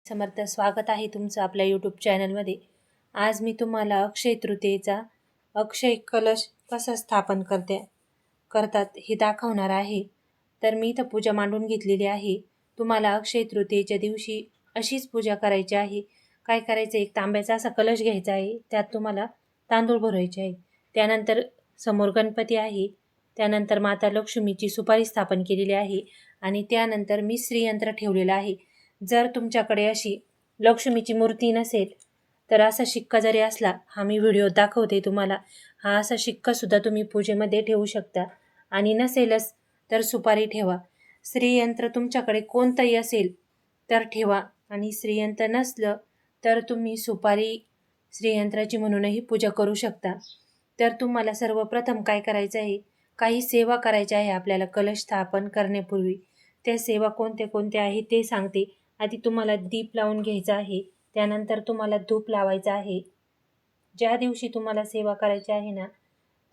समर्थ स्वागत आहे तुमचं आपल्या यूट्यूब चॅनलमध्ये। आज मी तुम्हाला अक्षय तृतीयेचा अक्षय कलश कसा स्थापन करतात हे दाखवणार आहे। तर मी इथं पूजा मांडून घेतलेली आहे। तुम्हाला अक्षय तृतीयेच्या दिवशी अशीच पूजा करायची आहे। काय करायचं, एक तांब्याचा असा कलश घ्यायचा आहे, त्यात तुम्हाला तांदूळ भरायचे आहे। त्यानंतर समोर गणपती आहे, त्यानंतर माता लक्ष्मीची सुपारी स्थापन केलेली आहे आणि त्यानंतर मी श्रीयंत्र ठेवलेला आहे। जर तुमच्याकडे अशी लक्ष्मीची मूर्ती नसेल तर असा शिक्का जरी असला, हा मी व्हिडिओ दाखवते तुम्हाला, हा असा शिक्का सुद्धा तुम्ही पूजेमध्ये ठेवू शकता। आणि नसेलच तर सुपारी ठेवा। श्रीयंत्र तुमच्याकडे कोणतंही असेल तर ठेवा आणि श्रीयंत्र नसलं तर तुम्ही सुपारी श्रीयंत्राची म्हणूनही पूजा करू शकता। तर तुम्हाला सर्वप्रथम काय करायचं आहे, काही सेवा करायच्या आहे आपल्याला कलश स्थापन करण्यापूर्वी। त्या सेवा कोणत्या कोणत्या आहे ते सांगते। आधी तुम्हाला दीप लावून घ्यायचा आहे, त्यानंतर तुम्हाला धूप लावायचा आहे। ज्या दिवशी तुम्हाला सेवा करायची आहे ना,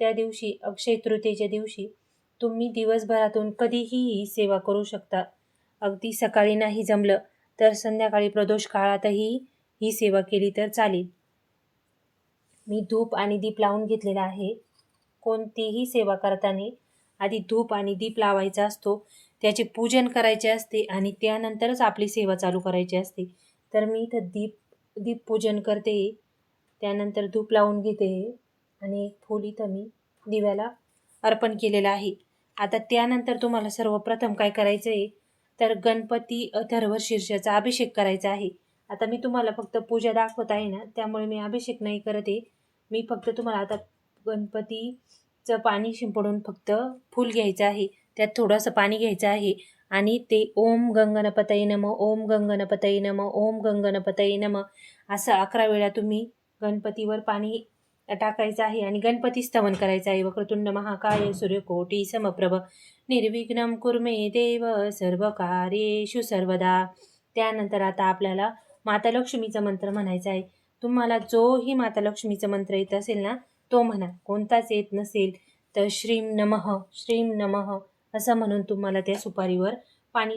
त्या दिवशी अक्षय तृतीयेच्या दिवशी तुम्ही दिवसभरातून कधीही ही सेवा करू शकता। अगदी सकाळी नाही जमलं तर संध्याकाळी प्रदोष काळातही ही सेवा केली तर चालेल। मी धूप आणि दीप लावून घेतलेला आहे। कोणतीही सेवा करताना आधी धूप आणि दीप लावायचा असतो, त्याचे पूजन करायचे असते आणि त्यानंतरच आपली सेवा चालू करायची असते। तर मी इथं दीप पूजन करते, त्यानंतर धूप लावून घेते आणि एक फूल इथं मी दिव्याला अर्पण केलेलं आहे। आता त्यानंतर तुम्हाला सर्वप्रथम काय करायचं आहे, तर गणपती अथर्व शीर्षाचा अभिषेक करायचा आहे। आता मी तुम्हाला फक्त पूजा दाखवत आहे ना, त्यामुळे मी अभिषेक नाही करत आहे। मी फक्त तुम्हाला आता गणपतीचं पाणी शिंपडून फक्त फूल घ्यायचं आहे, त्यात थोडंसं पाणी घ्यायचं आहे आणि ते ओम गंगणपतये नमः, ओम गंगणपतये नमः, ओम गंगणपतये नमः असं 11 वेळा तुम्ही गणपतीवर पाणी टाकायचं आहे आणि गणपती स्तवन करायचं आहे। वक्रतुंड महाकाय सूर्यकोटी समप्रभ निर्विघ्नं कुरु मे देव सर्व कार्येषु सर्वदा। त्यानंतर आता आपल्याला माता लक्ष्मीचा मंत्र म्हणायचा आहे। तुम्हाला जोही माता लक्ष्मीचा मंत्र येत असेल ना, तो म्हणा। कोणताच येत नसेल तर श्रीं नमः असं म्हणून तुम्हाला त्या सुपारीवर पाणी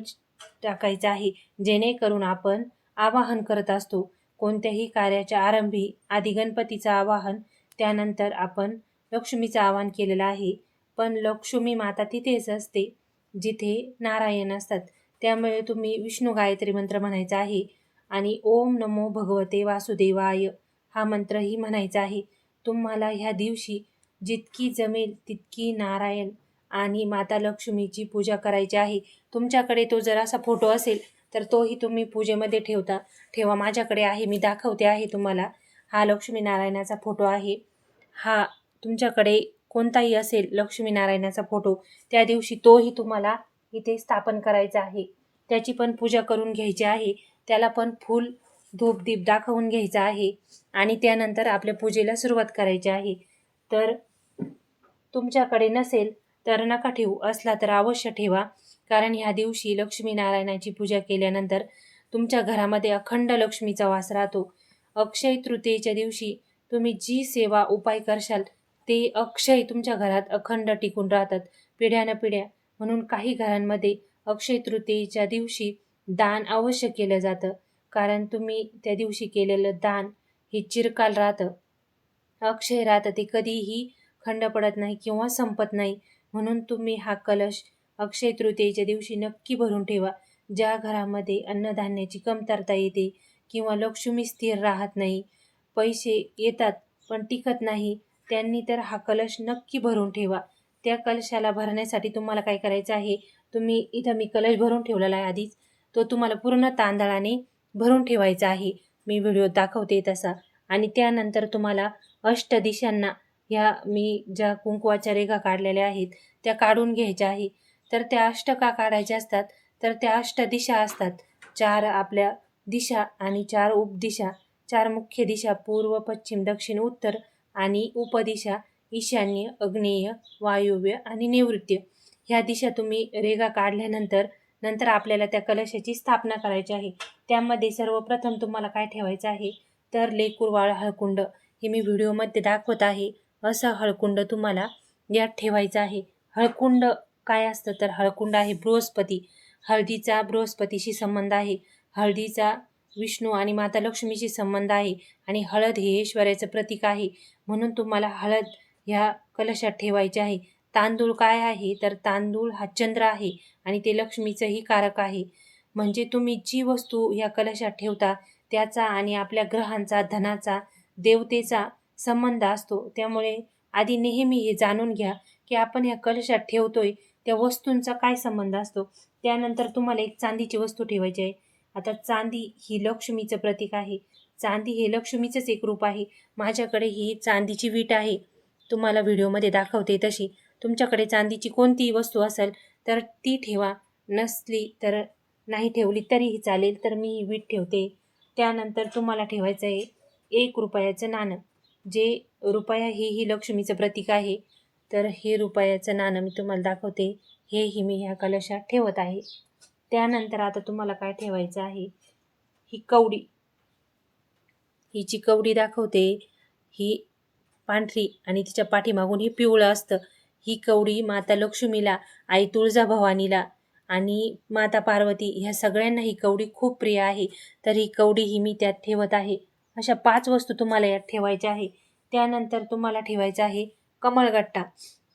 टाकायचं आहे। जेणेकरून आपण आवाहन करत असतो कोणत्याही कार्याच्या आरंभी आधी गणपतीचं आवाहन, त्यानंतर आपण लक्ष्मीचं आवाहन केलेलं आहे। पण लक्ष्मी माता तिथेच असते जिथे नारायण असतात, त्यामुळे तुम्ही विष्णू गायत्री मंत्र म्हणायचा आहे आणि ओम नमो भगवते वासुदेवाय हा मंत्रही म्हणायचा आहे। तुम्हाला ह्या दिवशी जितकी जमेल तितकी नारायण आणि माता लक्ष्मीची पूजा करायची आहे। तुमच्याकडे तो जर असा फोटो असेल तर तोही तुम्ही पूजेमध्ये ठेवा। माझ्याकडे आहे, मी दाखवते आहे तुम्हाला। हा लक्ष्मीनारायणाचा फोटो आहे। हा तुमच्याकडे कोणताही असेल लक्ष्मीनारायणाचा फोटो, त्या दिवशी तोही तुम्हाला इथे स्थापन करायचा आहे। त्याची पण पूजा करून घ्यायची आहे, त्याला पण फूल धूप दीप दाखवून घ्यायचा आहे आणि त्यानंतर आपल्या पूजेला सुरुवात करायची आहे। तर तुमच्याकडे नसेल तर नका ठेवू, असला तर अवश्य ठेवा। कारण ह्या दिवशी लक्ष्मीनारायणाची पूजा केल्यानंतर तुमच्या घरामध्ये अखंड लक्ष्मीचा वास राहतो। अक्षय तृतीयेच्या दिवशी तुम्ही जी सेवा उपाय करशाल ते अक्षय तुमच्या घरात अखंड टिकून राहतात पिढ्यानपिढ्या। म्हणून काही घरांमध्ये अक्षय तृतीयेच्या दिवशी दान अवश्य केलं जातं, कारण तुम्ही त्या दिवशी केलेलं दान हे चिरकाल राहतं, अक्षय राहतं, ते कधीही खंड पडत नाही किंवा संपत नाही। म्हणून तुम्ही हा कलश अक्षय तृतीयेच्या दिवशी नक्की भरून ठेवा। ज्या घरामध्ये अन्नधान्याची कमतरता येते किंवा लक्ष्मी स्थिर राहत नाही, पैसे येतात पण टिकत नाही, त्यांनी तर हा कलश नक्की भरून ठेवा। त्या कलशाला भरण्यासाठी तुम्हाला काय करायचं आहे, इथं मी कलश भरून ठेवलेला आहे आधीच, तो तुम्हाला पूर्ण तांदळाने भरून ठेवायचा आहे, मी व्हिडिओ दाखवते तसा। आणि त्यानंतर तुम्हाला अष्टदिशांना ह्या मी ज्या कुंकवाच्या रेघा काढलेल्या आहेत त्या काढून घ्यायच्या आहे। तर त्या अष्ट का काढायच्या असतात, तर त्या अष्टदिशा असतात, 4 आपल्या दिशा आणि 4 उपदिशा, 4 मुख्य दिशा पूर्व पश्चिम दक्षिण उत्तर आणि उपदिशा ईशान्य आग्नेय वायुव्य आणि नैऋत्य। ह्या दिशा तुम्ही रेघा काढल्यानंतर आपल्याला त्या कलशाची स्थापना करायची आहे। त्यामध्ये सर्वप्रथम तुम्हाला काय ठेवायचं आहे, तर लेकूरवाळ हळकुंड, हे मी व्हिडिओमध्ये दाखवत आहे, असं हळकुंड तुम्हाला यात ठेवायचं आहे। हळकुंड काय असतं, तर हळकुंड आहे बृहस्पती, हळदीचा बृहस्पतीशी संबंध आहे। हळदीचा विष्णू आणि माता लक्ष्मीशी संबंध आहे आणि हळद हे ऐश्वर्याचं प्रतीक आहे, म्हणून तुम्हाला हळद ह्या कलशात ठेवायचे आहे. तांदूळ काय आहे, तर तांदूळ हा चंद्र आहे आणि ते लक्ष्मीचंही कारक आहे. म्हणजे तुम्ही जी वस्तू ह्या कलशात ठेवता त्याचा आणि आपल्या ग्रहांचा, धनाचा, देवतेचा संबंध असतो. त्यामुळे आधी नेहमी हे जाणून घ्या की आपण ह्या कलशात ठेवतोय त्या वस्तूंचा काय संबंध असतो. त्यानंतर तुम्हाला एक चांदीची वस्तू ठेवायची आहे. आता चांदी ही लक्ष्मीचं प्रतीक आहे. चांदी हे लक्ष्मीचंच एक रूप आहे. माझ्याकडे ही चांदीची वीट आहे, तुम्हाला व्हिडिओमध्ये दाखवते तशी. तुमच्याकडे चांदीची कोणतीही वस्तू असेल तर ती ठेवा, नसली तर नाही ठेवली तरीही चालेल. तर मी ही वीट ठेवते. त्यानंतर तुम्हाला ठेवायचं आहे 1 रुपयाचं नाणं, जे रुपया ही लक्ष्मीचं प्रतीक आहे. तर हे रुपयाचं नाणं मी तुम्हाला दाखवते. हेही मी ह्या कलशात ठेवत आहे. त्यानंतर आता तुम्हाला काय ठेवायचं आहे, ही कवडी, ही जी कवडी दाखवते ही पांढरी आणि तिच्या पाठीमागून ही पिवळं असतं. ही कवडी माता लक्ष्मीला, आई तुळजाभवानीला आणि माता पार्वती ह्या सगळ्यांना ही कवडी खूप प्रिय आहे. तर ही कवडी ही मी त्यात ठेवत आहे. अशा 5 वस्तू तुम्हाला यात ठेवायच्या आहे. त्यानंतर तुम्हाला ठेवायचं आहे कमळगट्टा.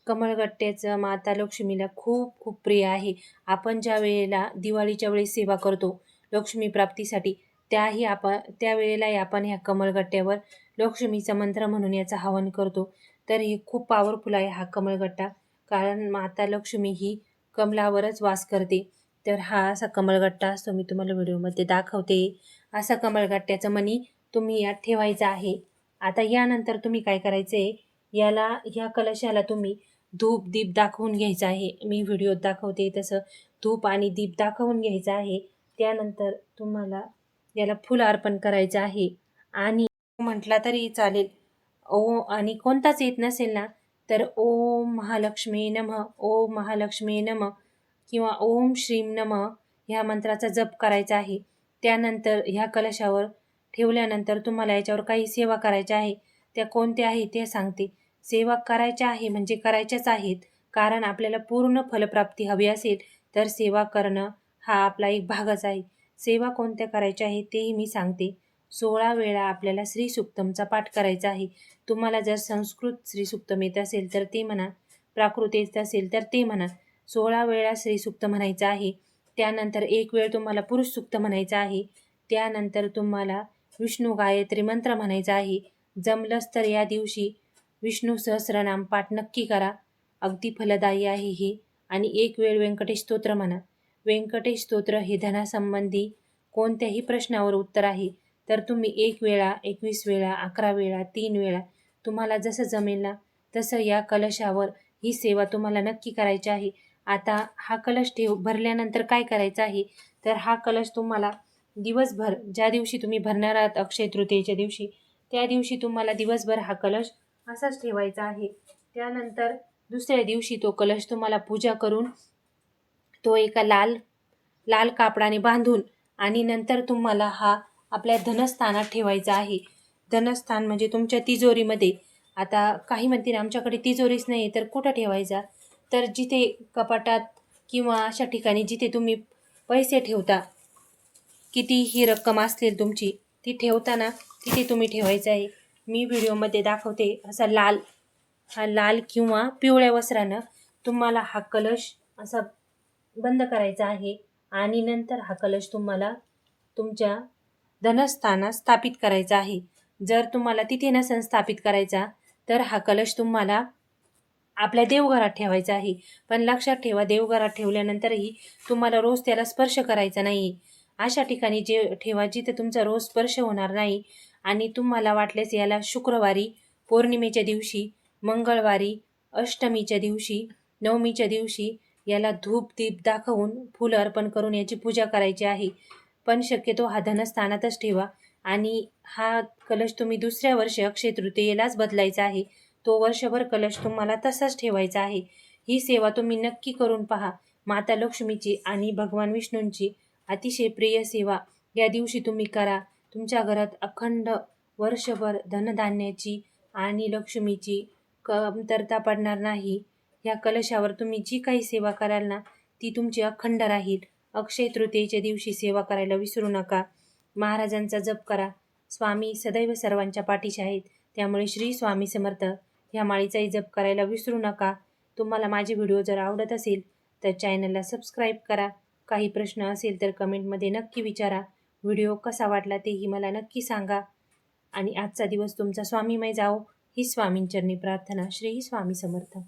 कमळगट्ट्याचं माता लक्ष्मीला खूप खूप प्रिय आहे. आपण ज्या वेळेला दिवाळीच्या वेळेस सेवा करतो लक्ष्मी प्राप्तीसाठी, त्यावेळेलाही आपण ह्या कमळगट्ट्यावर लक्ष्मीचा मंत्र म्हणून याचं हवन करतो. तर हे खूप पॉवरफुल आहे हा कमळगट्टा, कारण माता लक्ष्मी ही कमलावरच वास करते. तर हा असा कमळगट्टा असतो, मी तुम्हाला व्हिडिओमध्ये दाखवते. असा कमळगट्ट्याचं मणी तुम्ही यात ठेवायचा आहे. आता यानंतर तुम्ही काय करायचं आहे, ह्या कलशाला तुम्ही धूप दीप दाखवून घ्यायचा आहे. मी व्हिडिओत दाखवते तसं धूप आणि दीप दाखवून घ्यायचा आहे. त्यानंतर तुम्हाला याला फुल अर्पण करायचं आहे आणि म्हटला तरी चालेल. आणि कोणताच येत नसेल ना, तर ओम महालक्ष्मी नमः, ओम महालक्ष्मी नमः किंवा ओम श्रीम नमः ह्या मंत्राचा जप करायचा आहे. त्यानंतर ह्या कलशावर ठेवल्यानंतर तुम्हाला याच्यावर काही सेवा करायच्या आहे. त्या कोणत्या आहे ते सांगते. सेवा करायच्या आहे म्हणजे करायच्याच आहेत, कारण आपल्याला पूर्ण फलप्राप्ती हवी असेल तर सेवा करणं हा आपला एक भागच आहे. सेवा कोणत्या करायच्या आहेत तेही मी सांगते. 16 वेळा आपल्याला श्रीसूक्तमचा पाठ करायचा आहे. तुम्हाला जर संस्कृत श्रीसूक्तम येत असेल तर ते म्हणा, प्राकृत येत असेल तर ते म्हणा. 16 वेळा श्रीसूक्त म्हणायचं आहे. त्यानंतर 1 वेळ तुम्हाला पुरुष सूक्त म्हणायचं आहे. त्यानंतर तुम्हाला विष्णू गायत्री मंत्र म्हणायचा आहे. जमलंच तर या दिवशी विष्णू सहस्रनाम पाठ नक्की करा, अगदी फलदायी आहे हे. आणि 1 वेळ व्यंकटेश स्तोत्र म्हणा. व्यंकटेश स्तोत्र हे धनासंबंधी कोणत्याही प्रश्नावर उत्तर आहे. तर तुम्ही 1 वेळा, 21 वेळा, 11 वेळा, 3 वेळा तुम्हाला जसं जमेल ना तसं या कलशावर ही सेवा तुम्हाला नक्की करायची आहे. आता हा कलश भरल्यानंतर काय करायचं आहे, तर हा कलश तुम्हाला दिवसभर, ज्या दिवशी तुम्ही भरणार आहात अक्षय तृतीयेच्या दिवशी, त्या दिवशी तुम्हाला दिवसभर हा कलश असाच ठेवायचा आहे. त्यानंतर दुसऱ्या दिवशी तो कलश तुम्हाला पूजा करून तो एका लाल लाल कापडाने बांधून आणि नंतर तुम्हाला हा आपल्या धनस्थानात ठेवायचा आहे. धनस्थान म्हणजे तुमच्या तिजोरीमध्ये. आता काही म्हणतील आमच्याकडे तिजोरीच नाही तर कुठं ठेवायचा, तर जिथे कपाटात किंवा अशा ठिकाणी जिथे तुम्ही पैसे ठेवता, कितीही रक्कम असतील तुमची, ती ठेवताना तिथे तुम्ही ठेवायचं आहे. मी व्हिडिओमध्ये दाखवते असा लाल किंवा पिवळ्या वस्त्रानं तुम्हाला हा कलश असा बंद करायचा आहे आणि नंतर हा कलश तुम्हाला तुमच्या धनस्थानात स्थापित करायचा आहे. जर तुम्हाला तिथे नसेल स्थापित करायचा तर हा कलश तुम्हाला आपल्या देवघरात ठेवायचा आहे. पण लक्षात ठेवा, देवघरात ठेवल्यानंतरही तुम्हाला रोज त्याला स्पर्श करायचा नाही. अशा ठिकाणी ठेवा जिथे तुमचा रोज स्पर्श होणार नाही. आणि तुम्हाला वाटल्यास याला शुक्रवारी, पौर्णिमेच्या दिवशी, मंगळवारी, अष्टमीच्या दिवशी, नवमीच्या दिवशी याला धूप दीप दाखवून फूल अर्पण करून याची पूजा करायची आहे. पण शक्यतो हा धनस्थानातच ठेवा आणि हा कलश तुम्ही दुसऱ्या वर्षी अक्षय तृतीयेलाच बदलायचा आहे. तो वर्षभर कलश तुम्हाला तसाच ठेवायचा आहे. ही सेवा तुम्ही नक्की करून पहा. माता लक्ष्मीची आणि भगवान विष्णूंची अतिशय प्रिय सेवा या दिवशी तुम्ही करा. तुमच्या घरात अखंड वर्षभर धनधान्याची आणि लक्ष्मीची कमतरता पडणार नाही. या कलशावर तुम्ही जी काही सेवा कराल ना ती तुमची अखंड राहील. अक्षय तृतीयेच्या दिवशी सेवा करायला विसरू नका. महाराजांचा जप करा. स्वामी सदैव सर्वांच्या पाठीशी आहेत. त्यामुळे श्री स्वामी समर्थ ह्या माळीचाही जप करायला विसरू नका. तुम्हाला माझे व्हिडिओ जर आवडत असेल तर चॅनलला सबस्क्राईब करा. काही प्रश्न असेल तर कमेंटमध्ये नक्की विचारा. व्हिडिओ कसा वाटला तेही मला नक्की सांगा. आणि आजचा दिवस तुमचा स्वामीमय जाओ ही स्वामींचरणी प्रार्थना. श्री स्वामी समर्थ.